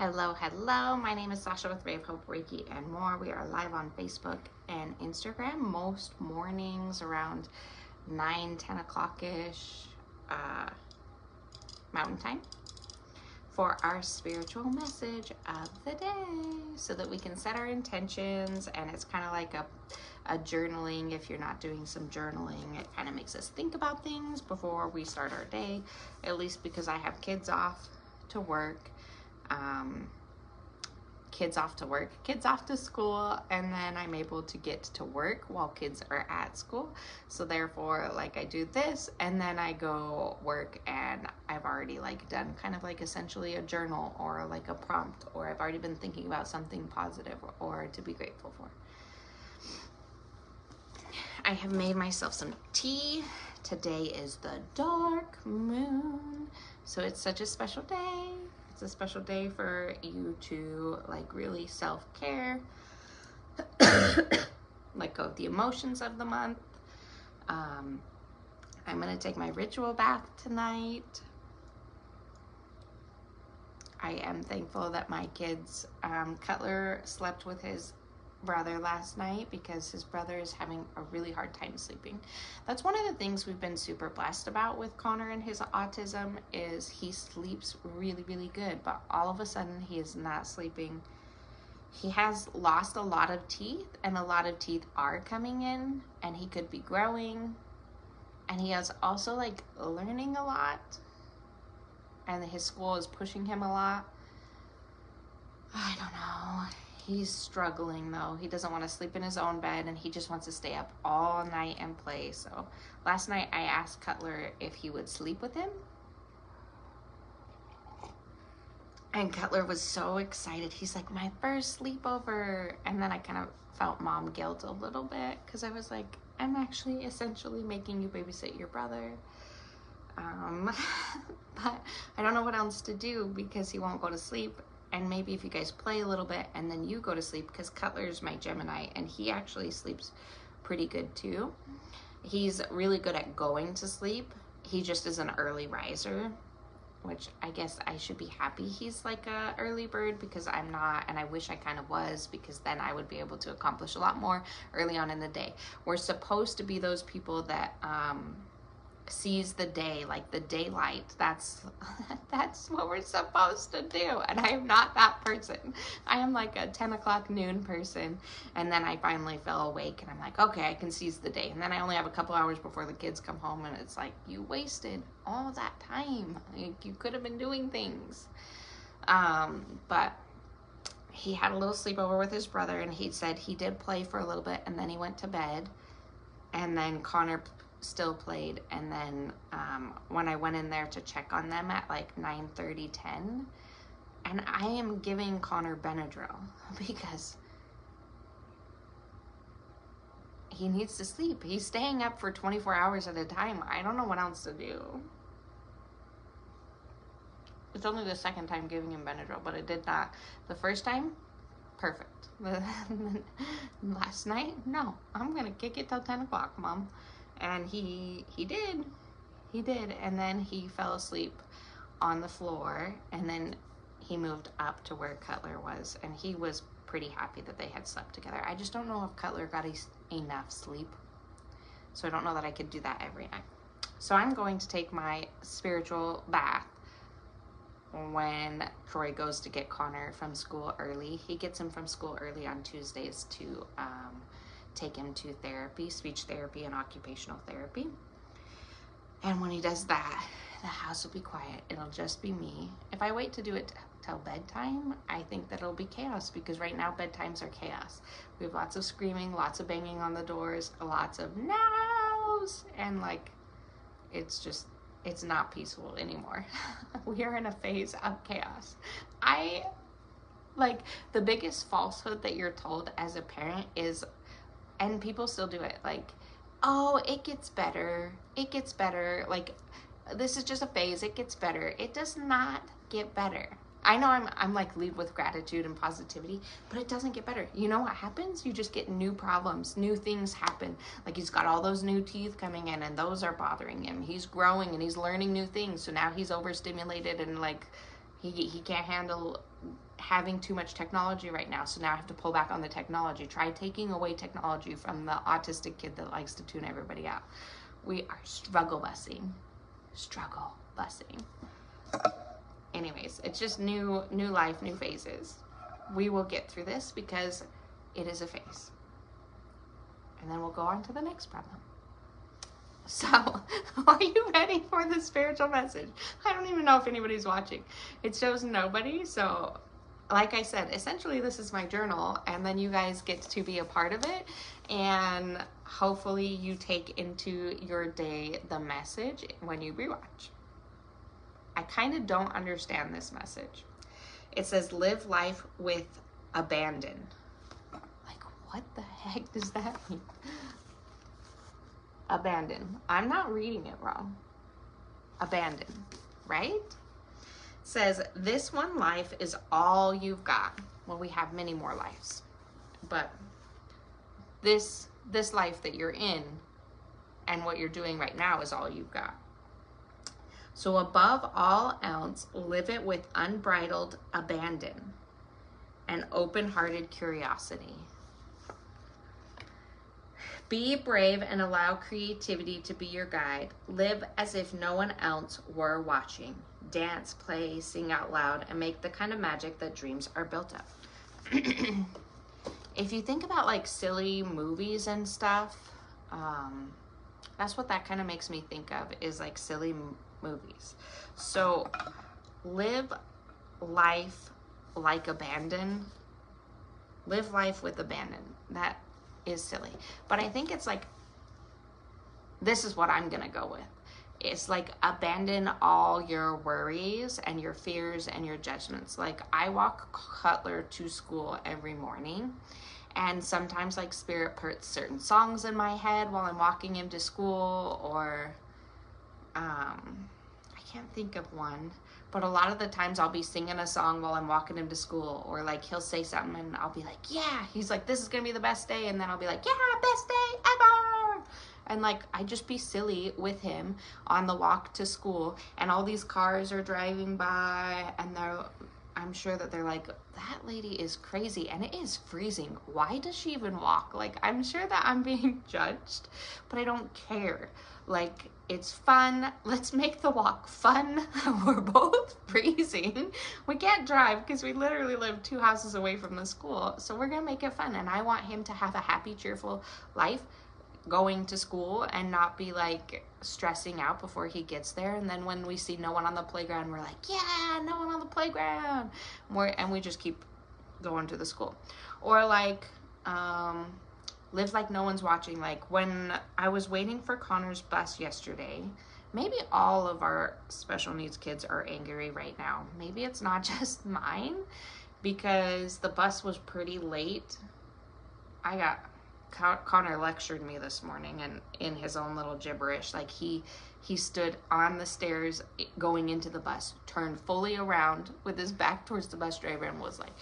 Hello. My name is Sasha with Ray of Hope Reiki and more. We are live on Facebook and Instagram most mornings around 9-10 o'clock-ish Mountain Time for our spiritual message of the day so that we can set our intentions. And it's kind of like a journaling. If you're not doing some journaling, it kind of makes us think about things before we start our day, at least because I have kids off to work. Kids off to school, and then I'm able to get to work while kids are at school. So therefore, like, I do this and then I go work, and I've already done kind of essentially a journal or like a prompt, or I've already been thinking about something positive or to be grateful for. I have made myself some tea. Today is the dark moon, so it's such a special day. It's a special day for you to really self-care, let go of the emotions of the month. I'm gonna take my ritual bath tonight. I am thankful that my kids, Cutler slept with his brother last night because his brother is having a really hard time sleeping. That's one of the things we've been super blessed about with Connor and his autism, is he sleeps really, really good, but all of a sudden he is not sleeping. He has lost a lot of teeth, and a lot of teeth are coming in, and he could be growing, and he is also learning a lot, and his school is pushing him a lot. I don't know. He's struggling though. He doesn't want to sleep in his own bed, and he just wants to stay up all night and play. So last night I asked Cutler if he would sleep with him, and Cutler was so excited. He's like, my first sleepover. And then I kind of felt mom guilt a little bit, because I was like, I'm actually essentially making you babysit your brother. But I don't know what else to do because he won't go to sleep. And maybe if you guys play a little bit and then you go to sleep, because Cutler's my Gemini and he actually sleeps pretty good too. He's really good at going to sleep. He just is an early riser, which I guess I should be happy he's like a early bird, because I'm not, and I wish I kind of was, because then I would be able to accomplish a lot more early on in the day. We're supposed to be those people that sees the day, like the daylight. That's what we're supposed to do, and I am not that person. I am like a 10 o'clock noon person, and then I finally fell awake and I'm like, okay, I can seize the day, and then I only have a couple hours before the kids come home, and it's like, you wasted all that time. You could have been doing things. But he had a little sleepover with his brother, and he said he did play for a little bit and then he went to bed, and then Connor still played. And then when I went in there to check on them at 9:30, 10, and I am giving Connor Benadryl because he needs to sleep. He's staying up for 24 hours at a time. I don't know what else to do. It's only the second time giving him Benadryl, but it did not. The first time, perfect. Last night, no, I'm gonna kick it till 10 o'clock, Mom. And he did, and then he fell asleep on the floor, and then he moved up to where Cutler was, and he was pretty happy that they had slept together. I just don't know if Cutler got enough sleep, so I don't know that I could do that every night. So I'm going to take my spiritual bath when Troy goes to get Connor from school early. He gets him from school early on Tuesdays to take him to therapy, speech therapy and occupational therapy. And when he does that, the house will be quiet. It'll just be me. If I wait to do it till bedtime, I think that it'll be chaos, because right now bedtimes are chaos. We have lots of screaming, lots of banging on the doors, lots of no's, and it's not peaceful anymore. We are in a phase of chaos. The biggest falsehood that you're told as a parent is, and people still do it, oh, it gets better. This is just a phase. It gets better. It does not get better. I know I'm lead with gratitude and positivity, but it doesn't get better. You know what happens? You just get new problems, new things happen. He's got all those new teeth coming in, and those are bothering him. He's growing and he's learning new things, so now he's overstimulated, and he can't handle having too much technology right now, so now I have to pull back on the technology. Try taking away technology from the autistic kid that likes to tune everybody out. We are struggle busing. Anyways, it's just new life, new phases. We will get through this because it is a phase. And then we'll go on to the next problem. So, are you ready for the spiritual message? I don't even know if anybody's watching. It shows nobody, so like I said, essentially this is my journal, and then you guys get to be a part of it, and hopefully you take into your day the message when you rewatch. I kind of don't understand this message. It says, live life with abandon. Like, what the heck does that mean? Abandon. I'm not reading it wrong. Abandon, right? Says, this one life is all you've got. Well, we have many more lives, but this life that you're in and what you're doing right now is all you've got. So above all else, live it with unbridled abandon and open-hearted curiosity. Be brave and allow creativity to be your guide. Live as if no one else were watching. Dance, play, sing out loud, and make the kind of magic that dreams are built of. If you think about like silly movies and stuff, that's what that kind of makes me think of, is like silly movies. So live life like abandon. Live life with abandon. That is silly, but I think it's like, this is what I'm gonna go with. It's like, abandon all your worries and your fears and your judgments. Like, I walk Cutler to school every morning, and sometimes like Spirit puts certain songs in my head while I'm walking him to school, or I can't think of one, but a lot of the times I'll be singing a song while I'm walking him to school, or like he'll say something and I'll be like, yeah, he's like, this is gonna be the best day, and then I'll be like, yeah, best day ever, and like I just be silly with him on the walk to school, and all these cars are driving by, and I'm sure that they're like, that lady is crazy, and it is freezing, why does she even walk? Like, I'm sure that I'm being judged, but I don't care. Like, it's fun. Let's make the walk fun. We're both freezing. We can't drive because we literally live 2 houses away from the school. So we're going to make it fun. And I want him to have a happy, cheerful life going to school and not be like stressing out before he gets there. And then when we see no one on the playground, we're like, yeah, no one on the playground. And we just keep going to the school. Or like, live like no one's watching. Like, when I was waiting for Connor's bus yesterday, maybe all of our special needs kids are angry right now. Maybe it's not just mine, because the bus was pretty late. Connor lectured me this morning, and in his own little gibberish, like he stood on the stairs going into the bus, turned fully around with his back towards the bus driver, and was like,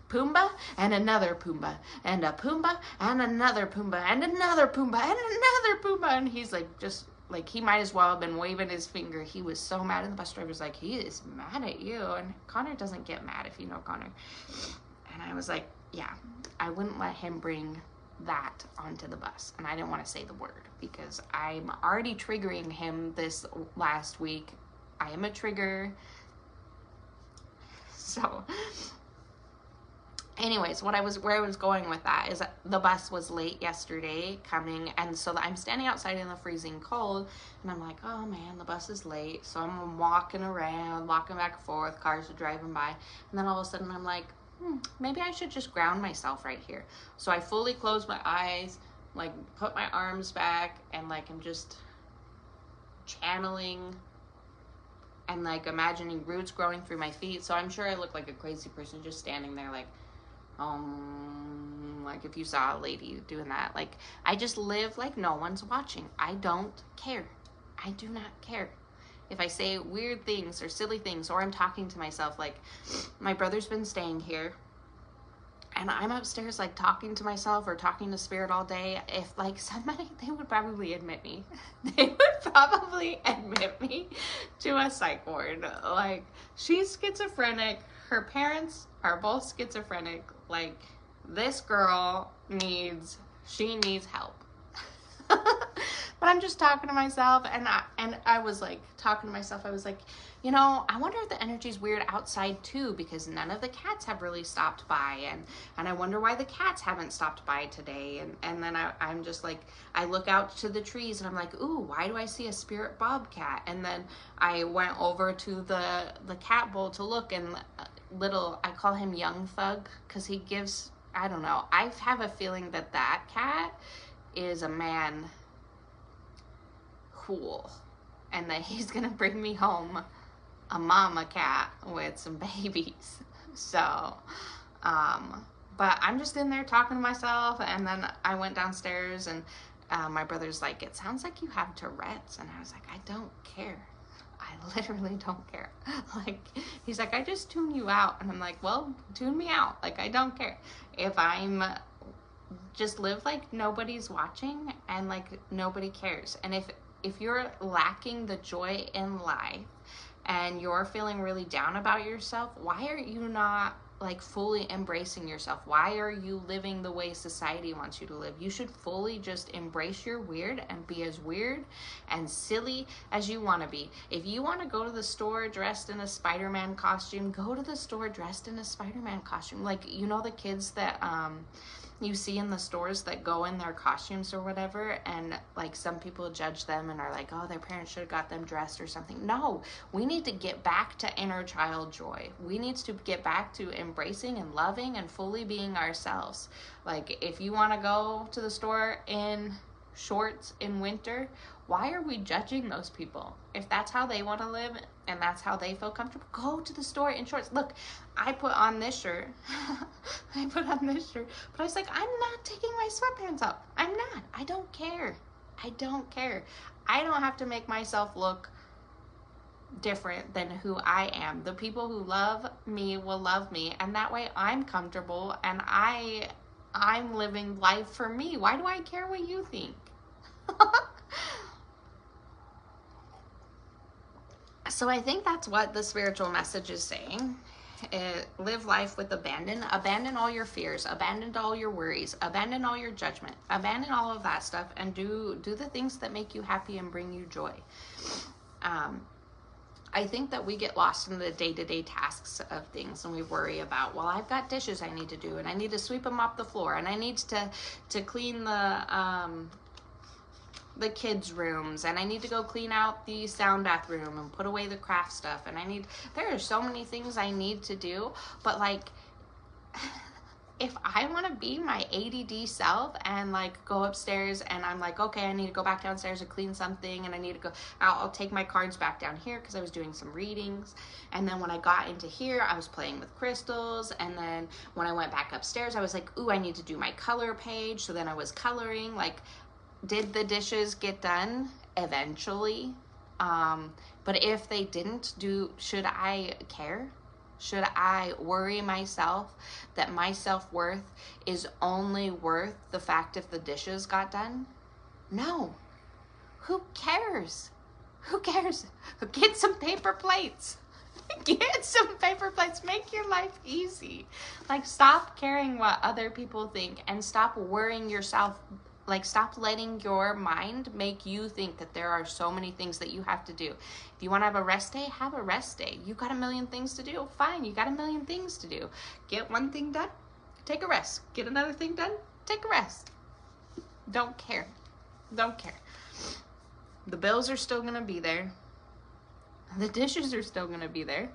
Pumbaa and another Pumbaa and a Pumbaa and another Pumbaa and another Pumbaa and another Pumbaa, and he's like, just like, he might as well have been waving his finger. He was so mad, and the bus driver was like, he is mad at you. And Connor doesn't get mad, if you know Connor. And I was like, yeah, I wouldn't let him bring that onto the bus. And I didn't want to say the word because I'm already triggering him this last week. I am a trigger. So anyways, where I was going with that is that the bus was late yesterday coming, and so I'm standing outside in the freezing cold, and I'm like, oh man, the bus is late. So I'm walking around, walking back and forth, cars are driving by, and then all of a sudden I'm like, maybe I should just ground myself right here. So I fully close my eyes, like put my arms back, and like I'm just channeling and like imagining roots growing through my feet. So I'm sure I look like a crazy person just standing there like if you saw a lady doing that. Like, I just live like no one's watching. I don't care. I do not care if I say weird things or silly things, or I'm talking to myself. Like, my brother's been staying here, and I'm upstairs like talking to myself or talking to Spirit all day. If like somebody, they would probably admit me. They would probably admit me to a psych ward. Like, she's schizophrenic. her parents are both schizophrenic. Like, this girl she needs help. But I'm just talking to myself, and I was like talking to myself. I was like, you know, I wonder if the energy's weird outside too, because none of the cats have really stopped by, and I wonder why the cats haven't stopped by today. And then I'm just like, I look out to the trees and I'm like, ooh, why do I see a spirit bobcat? And then I went over to the cat bowl to look, and I call him Young Thug, because he gives, I don't know, I have a feeling that cat is a man cool, and that he's gonna bring me home a mama cat with some babies. So but I'm just in there talking to myself, and then I went downstairs, and my brother's like, it sounds like you have Tourette's. And I was like, I don't care. I literally don't care. Like, he's like, I just tune you out. And I'm like, well, tune me out. Like, I don't care. If I'm just live like nobody's watching, and like nobody cares. And if you're lacking the joy in life, and you're feeling really down about yourself, why are you not like fully embracing yourself? Why are you living the way society wants you to live? You should fully just embrace your weird and be as weird and silly as you want to be. If you want to go to the store dressed in a Spider-Man costume, go to the store dressed in a Spider-Man costume. Like, you know, the kids that you see in the stores that go in their costumes or whatever, and like some people judge them and are like, oh, their parents should have got them dressed or something. No, we need to get back to inner child joy. We need to get back to embracing and loving and fully being ourselves. Like, if you want to go to the store in shorts in winter, why are we judging those people? If that's how they want to live and that's how they feel comfortable, go to the store in shorts. Look, I put on this shirt. But I was like, I'm not taking my sweatpants off. I'm not. I don't care. I don't care. I don't have to make myself look different than who I am. The people who love me will love me, and that way I'm comfortable, and I'm living life for me. Why do I care what you think? So I think that's what the spiritual message is saying. Live life with abandon all your fears, abandon all your worries, abandon all your judgment, abandon all of that stuff, and do the things that make you happy and bring you joy. I think that we get lost in the day-to-day tasks of things, and we worry about, well, I've got dishes I need to do, and I need to sweep them off the floor, and I need to clean the kids' rooms, and I need to go clean out the sound bathroom and put away the craft stuff, and there are so many things I need to do. But like, if I want to be my ADD self and like go upstairs, and I'm like, okay, I need to go back downstairs and clean something, and I need to go, I'll take my cards back down here because I was doing some readings, and then when I got into here, I was playing with crystals, and then when I went back upstairs, I was like, ooh, I need to do my color page. So then I was coloring. Like, did the dishes get done? Eventually. But if they didn't, should I care? Should I worry myself that my self-worth is only worth the fact if the dishes got done? No. Who cares? Who cares? Get some paper plates. Get some paper plates. Make your life easy. Like, stop caring what other people think, and stop worrying yourself. Like, stop letting your mind make you think that there are so many things that you have to do. If you want to have a rest day, have a rest day. You got a million things to do. Fine, you got a million things to do. Get one thing done, take a rest. Get another thing done, take a rest. Don't care. Don't care. The bills are still going to be there. The dishes are still going to be there.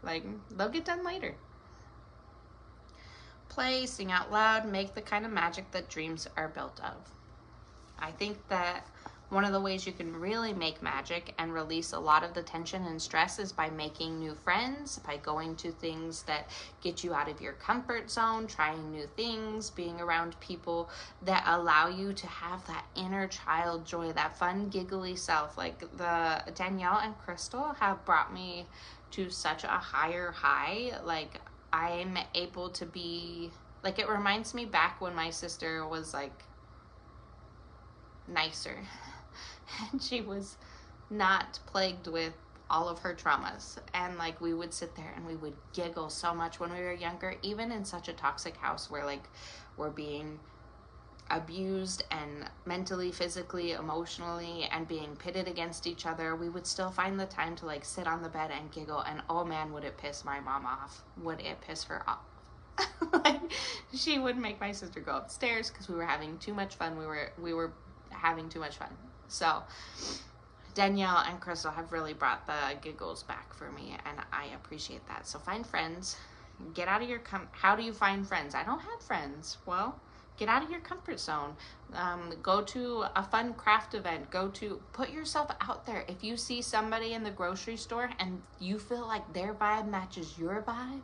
Like, they'll get done later. Play, sing out loud, make the kind of magic that dreams are built of. I think that one of the ways you can really make magic and release a lot of the tension and stress is by making new friends, by going to things that get you out of your comfort zone, trying new things, being around people that allow you to have that inner child joy, that fun, giggly self. Like, the Danielle and Crystal have brought me to such a higher high. Like, I'm able to be, like, it reminds me back when my sister was, like, nicer. And she was not plagued with all of her traumas. And like we would sit there and we would giggle so much when we were younger, even in such a toxic house where like we're being abused and mentally, physically, emotionally, and being pitted against each other. We would still find the time to like sit on the bed and giggle, and oh man, would it piss my mom off. Would it piss her off. Like she would make my sister go upstairs because we were having too much fun. We were having too much fun. So Danielle and Crystal have really brought the giggles back for me, and I appreciate that. So find friends. Get out of your how do you find friends? I don't have friends. Well, get out of your comfort zone. Go to a fun craft event. Put yourself out there. If you see somebody in the grocery store and you feel like their vibe matches your vibe,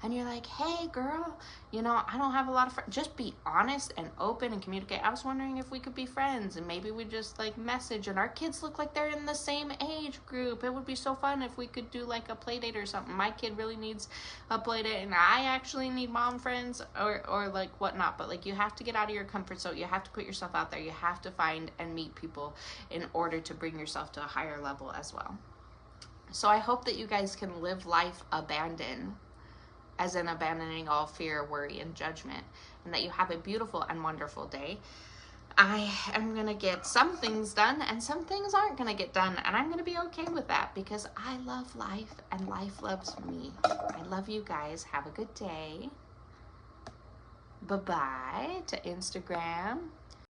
and you're like, hey girl, you know, I don't have a lot of friends. Just be honest and open and communicate. I was wondering if we could be friends, and maybe we just like message, and our kids look like they're in the same age group. It would be so fun if we could do like a play date or something. My kid really needs a play date, and I actually need mom friends or like whatnot. But like you have to get out of your comfort zone. You have to put yourself out there. You have to find and meet people in order to bring yourself to a higher level as well. So I hope that you guys can live life abandoned, as in abandoning all fear, worry, and judgment, and that you have a beautiful and wonderful day. I am going to get some things done and some things aren't going to get done, and I'm going to be okay with that because I love life and life loves me. I love you guys. Have a good day. Bye-bye to Instagram.